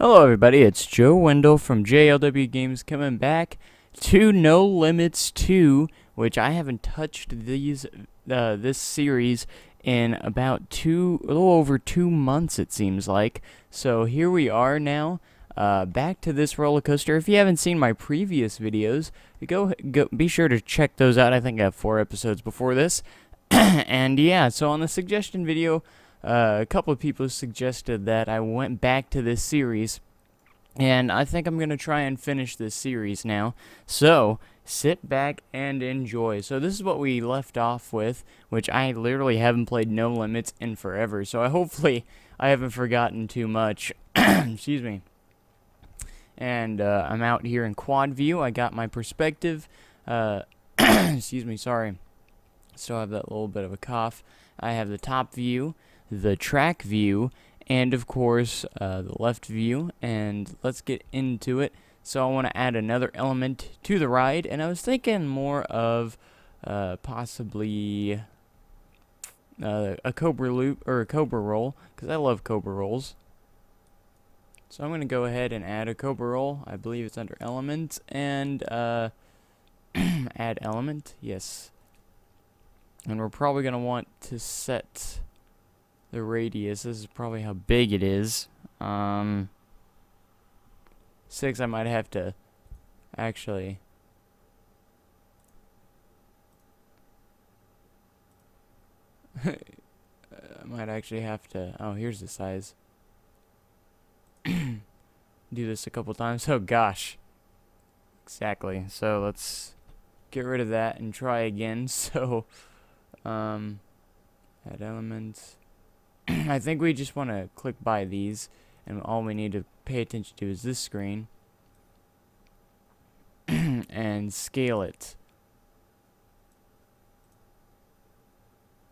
Hello everybody, it's Joe Wendell from JLW Games coming back to No Limits 2, which I haven't touched this series in about a little over 2 months it seems like. So here we are now, back to this roller coaster. If you haven't seen my previous videos, be sure to check those out. I think I have 4 episodes before this. And yeah, so on the suggestion video, a couple of people suggested that I went back to this series, and I think I'm going to try and finish this series now. So, sit back and enjoy. So this is what we left off with, which I literally haven't played No Limits in forever, so hopefully I haven't forgotten too much. Excuse me. And I'm out here in quad view. I got my perspective. Excuse me, sorry. Still have that little bit of a cough. I have the top view, the track view, and of course the left view, and let's get into it. So I want to add another element to the ride, and I was thinking more of possibly a Cobra loop or a Cobra roll, because I love Cobra rolls. So I'm going to go ahead and add a Cobra roll. I believe it's under element, and add element, yes. And we're probably going to want to set the radius. This is probably how big it is. 6, I might have to actually... I might actually have to... Oh, here's the size. Do this a couple times. Oh, gosh. Exactly. So, let's get rid of that and try again. So... add elements. I think we just want to click by these, and all we need to pay attention to is this screen and scale it.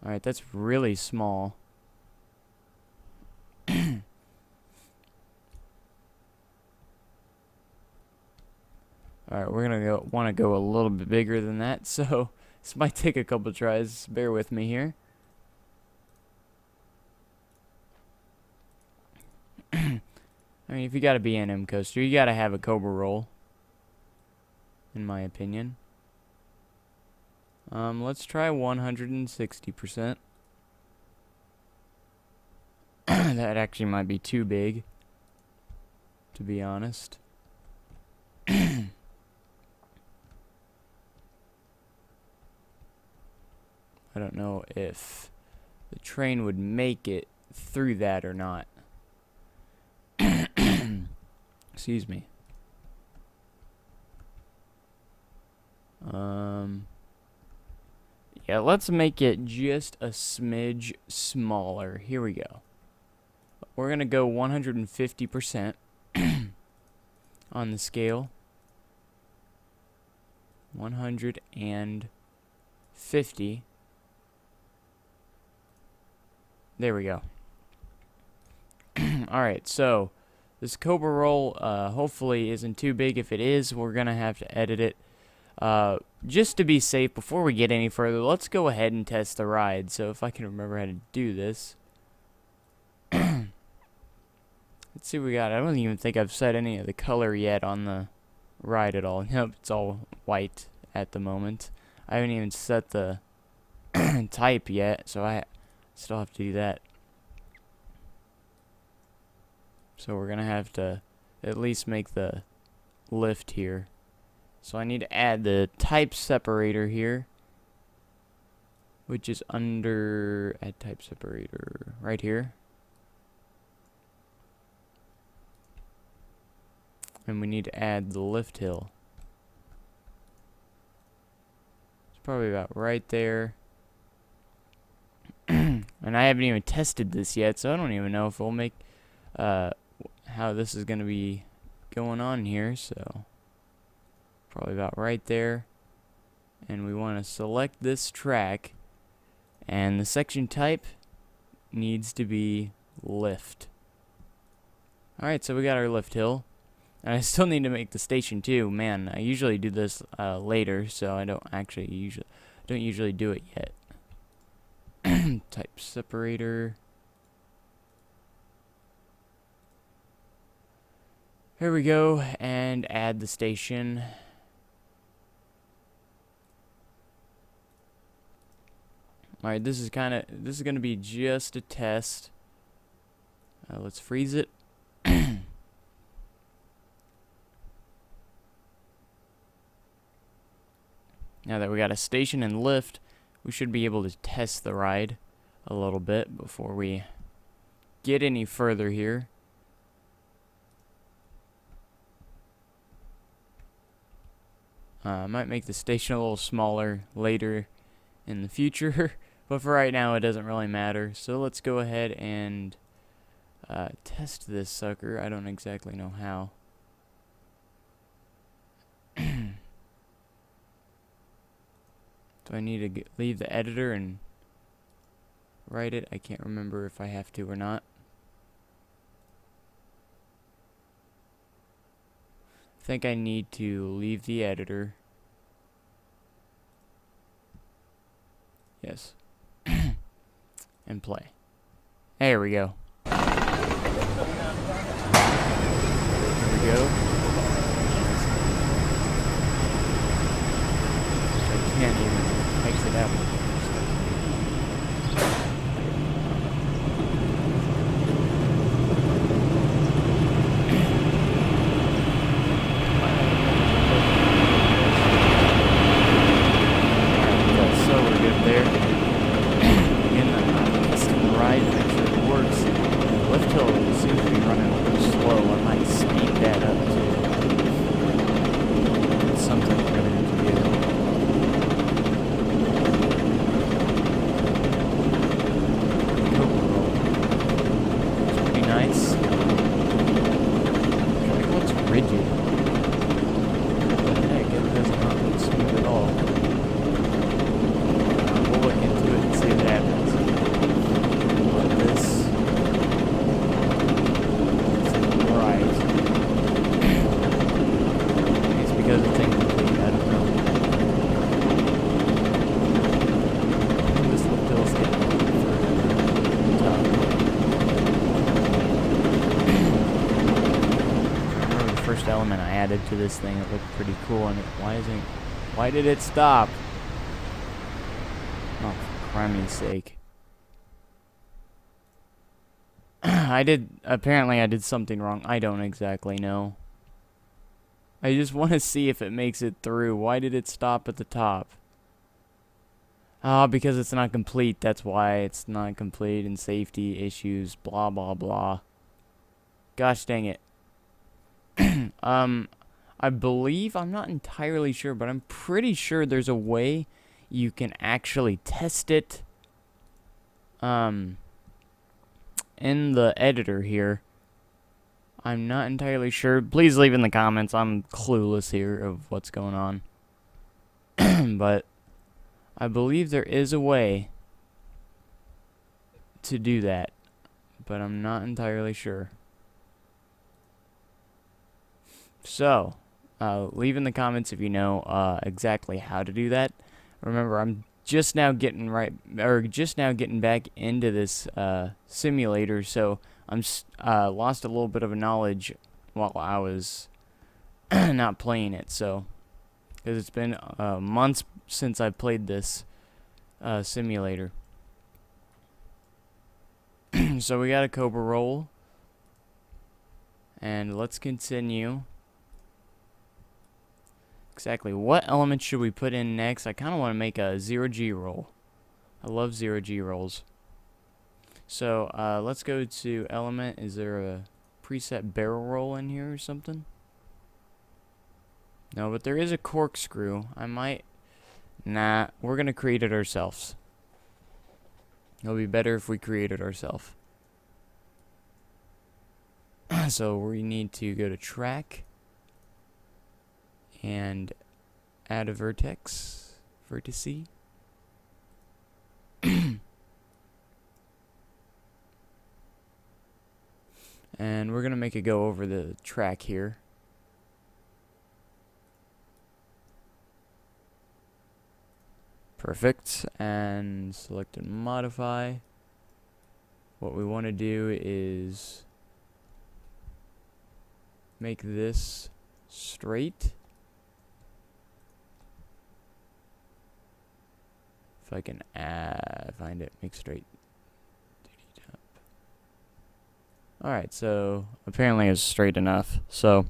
Alright, that's really small. Alright, we're gonna want to go a little bit bigger than that, so this might take a couple tries. Bear with me here. I mean, if you gotta be an M coaster, you gotta have a Cobra roll, in my opinion. Let's try 160%. That actually might be too big, to be honest. I don't know if the train would make it through that or not. Excuse me. Yeah, let's make it just a smidge smaller. Here we go. We're going to go 150% on the scale. 150. There we go. Alright, so this Cobra roll hopefully isn't too big. If it is, we're going to have to edit it. Just to be safe, before we get any further, let's go ahead and test the ride. So if I can remember how to do this. Let's see what we got. I don't even think I've set any of the color yet on the ride at all. Nope, it's all white at the moment. I haven't even set the type yet, so I still have to do that. So we're going to have to at least make the lift here. So I need to add the type separator here, which is under add type separator right here. And we need to add the lift hill. It's probably about right there. And I haven't even tested this yet, so I don't even know if it'll make how this is going to be going on here. So probably about right there. And we want to select this track, and the section type needs to be lift. Alright, so we got our lift hill. And I still need to make the station too. Man, I usually do this later, so I don't usually do it yet. Type separator. Here we go, and add the station. Alright, this is gonna be just a test. Let's freeze it. Now that we got a station and lift, we should be able to test the ride a little bit before we get any further here. I might make the station a little smaller later in the future, but for right now it doesn't really matter. So let's go ahead and test this sucker. I don't exactly know how. Do I need to leave the editor and write it? I can't remember if I have to or not. I think I need to leave the editor. Yes. And play. There we go. There we go. I can't even exit out. Element I added to this thing, it looked pretty cool, and why did it stop? Oh, for crimey's sake. Apparently I did something wrong. I don't exactly know. I just want to see if it makes it through. Why did it stop at the top? Ah, because it's not complete. That's why it's not complete, and safety issues, blah blah blah. Gosh dang it. I believe, I'm not entirely sure, but I'm pretty sure there's a way you can actually test it, in the editor here. I'm not entirely sure. Please leave in the comments. I'm clueless here of what's going on. But I believe there is a way to do that, but I'm not entirely sure. So, leave in the comments if you know exactly how to do that. Remember, I'm just now getting back into this simulator, so I'm lost a little bit of knowledge while I was not playing it. So, because it's been months since I played this simulator. So we got a Cobra roll, and let's continue. Exactly what element should we put in next? I kind of want to make a 0G roll. I love 0G rolls. So let's go to element. Is there a preset barrel roll in here or something? No, but there is a corkscrew. Nah, we're gonna create it ourselves. It'll be better if we create it ourselves. So we need to go to track and add a vertex. And we're gonna make it go over the track here. Perfect. And select and modify. What we want to do is make this straight. If I can find it, make straight. Alright, so apparently it's straight enough. So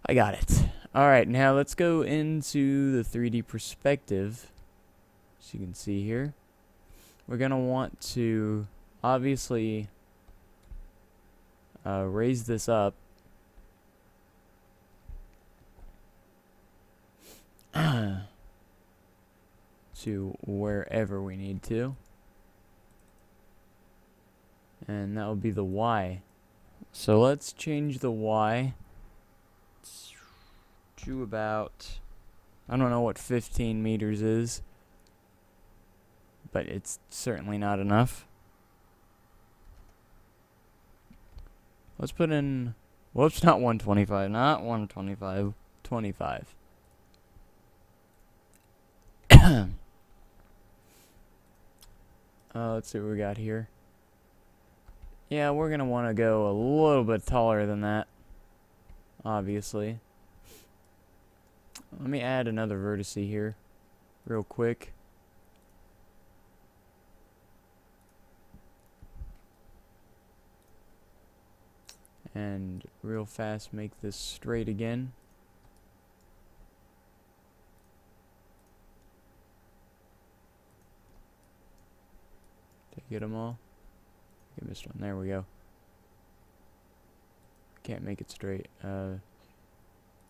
I got it. Alright, now let's go into the 3D perspective. As you can see here, we're going to want to obviously raise this up. To wherever we need to. And that will be the Y. So let's change the Y to about, I don't know what 15 meters is, but it's certainly not enough. Let's put in, whoops, not 125, not 125, 25. Let's see what we got here. Yeah, we're going to want to go a little bit taller than that, obviously. Let me add another vertex here, real quick. And real fast make this straight again. Did I get them all? I missed one. There we go. Can't make it straight.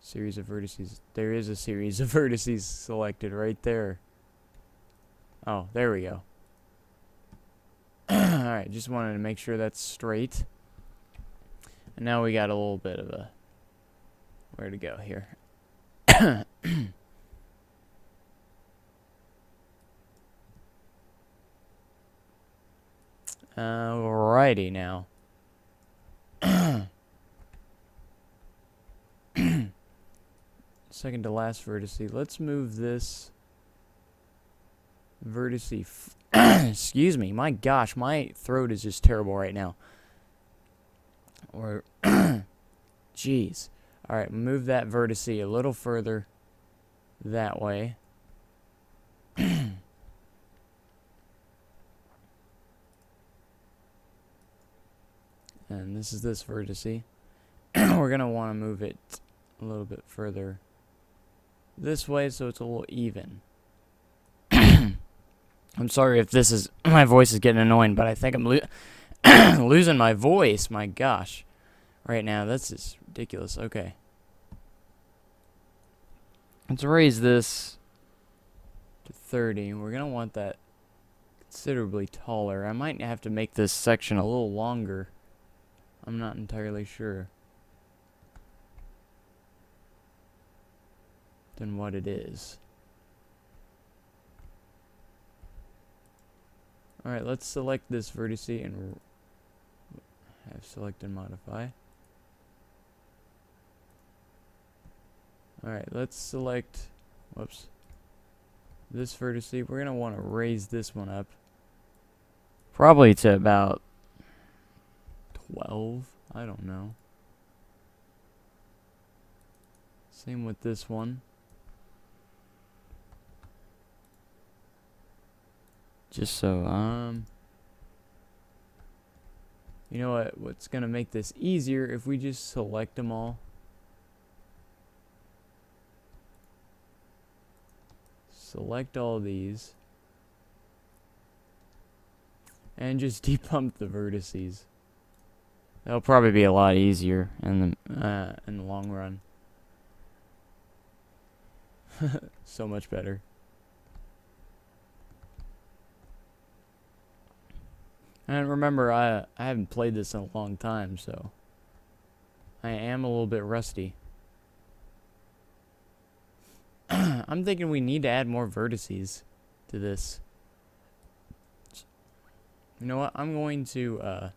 Series of vertices. There is a series of vertices selected right there. Oh, there we go. Alright, just wanted to make sure that's straight. And now we got a little bit of a where to go here. Alrighty now. Second to last vertice. Let's move this vertice. Excuse me. My gosh, my throat is just terrible right now. Or, jeez. Alright, move that vertex a little further that way. And this is this vertex. We're going to want to move it a little bit further this way so it's a little even. I'm sorry if this is, my voice is getting annoying, but I think I'm losing my voice. My gosh. Right now, that's just ridiculous. Okay. Let's raise this to 30. We're going to want that considerably taller. I might have to make this section a little longer. I'm not entirely sure than what it is. Alright, let's select this vertex and have select and modify. Alright, let's select, whoops, this vertex. We're going to want to raise this one up. Probably to about 12, I don't know. Same with this one. Just so, you know what's gonna make this easier if we just select them all. Select all these. And just depump the vertices. That'll probably be a lot easier in the long run. So much better. And remember, I haven't played this in a long time, so I am a little bit rusty. I'm thinking we need to add more vertices to this. You know what? I'm going to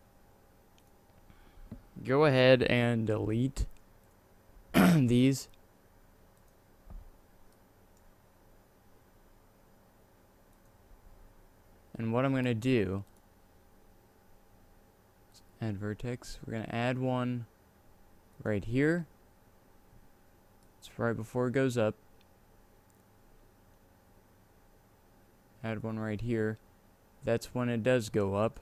go ahead and delete these. And what I'm going to do, add vertex. We're going to add one right here. It's right before it goes up. Add one right here. That's when it does go up.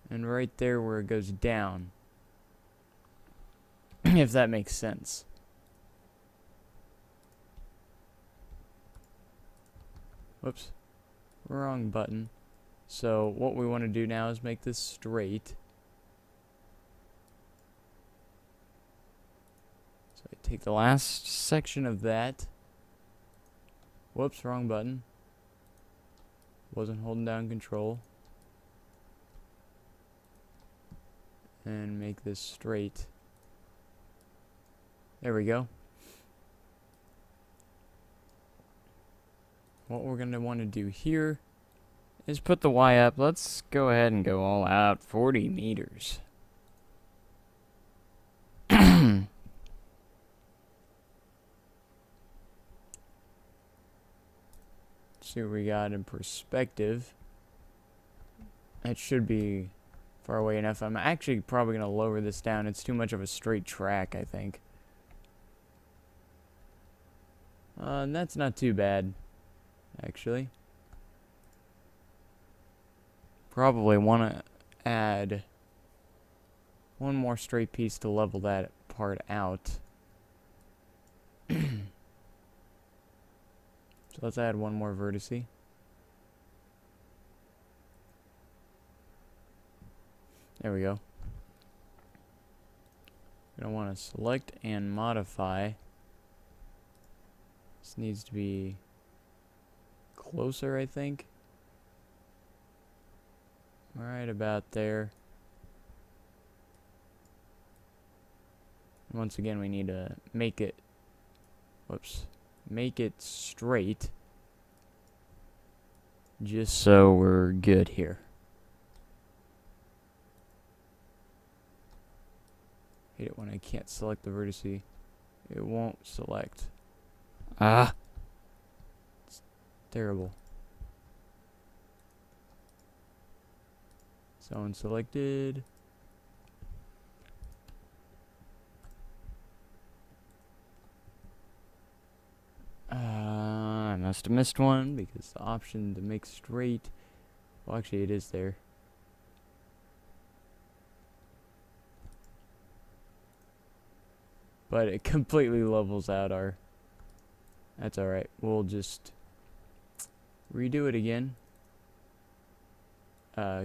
And right there where it goes down. If that makes sense. Whoops. Wrong button. So what we want to do now is make this straight. So I take the last section of that. Whoops, wrong button. Wasn't holding down control. And make this straight. There we go. What we're going to want to do here is put the Y up. Let's go ahead and go all out. 40 meters. See what we got in perspective. It should be far away enough. I'm actually probably going to lower this down. It's too much of a straight track, I think. And that's not too bad, actually. Probably want to add one more straight piece to level that part out. So let's add one more vertice. There we go. We're going to want to select and modify. This needs to be closer, I think. Right about there. Once again, we need to make it, make it straight. Just so we're good here. Hate it when I can't select the vertice. It won't select. Ah! It's terrible. So unselected. I must have missed one because the option to make straight, well, actually it is there. But it completely levels out our, that's alright. We'll just redo it again.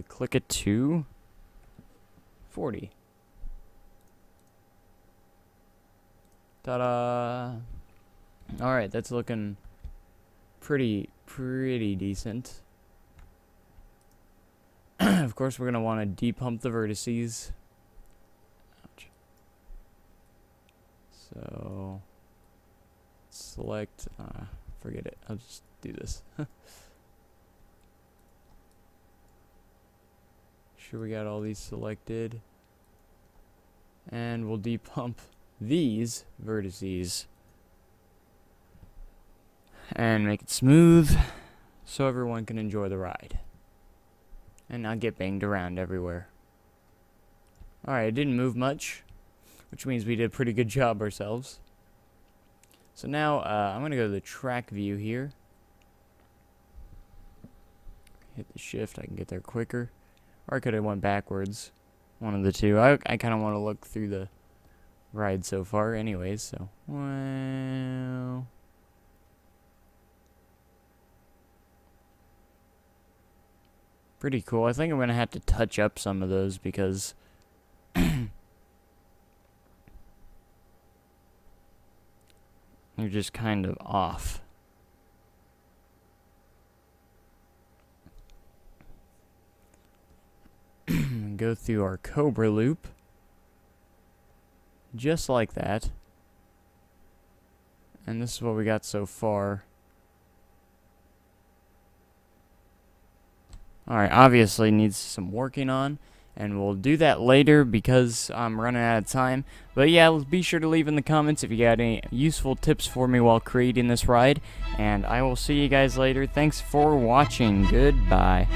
Click it to 40. Ta-da! Alright, that's looking pretty decent. Of course, we're going to want to depump the vertices. Ouch. So, select, forget it. I'll just do this. Sure we got all these selected. And we'll depump these vertices. And make it smooth so everyone can enjoy the ride. And not get banged around everywhere. Alright, it didn't move much, which means we did a pretty good job ourselves. So now, I'm going to go to the track view here. Hit the shift, I can get there quicker. Or I could have went backwards. One of the two. I kind of want to look through the ride so far anyways, so. Well. Pretty cool. I think I'm going to have to touch up some of those because they're just kind of off. Go through our Cobra loop. Just like that. And this is what we got so far. Alright, obviously needs some working on. and we'll do that later because I'm running out of time. But yeah, be sure to leave in the comments if you got any useful tips for me while creating this ride, and I will see you guys later. Thanks for watching. Goodbye.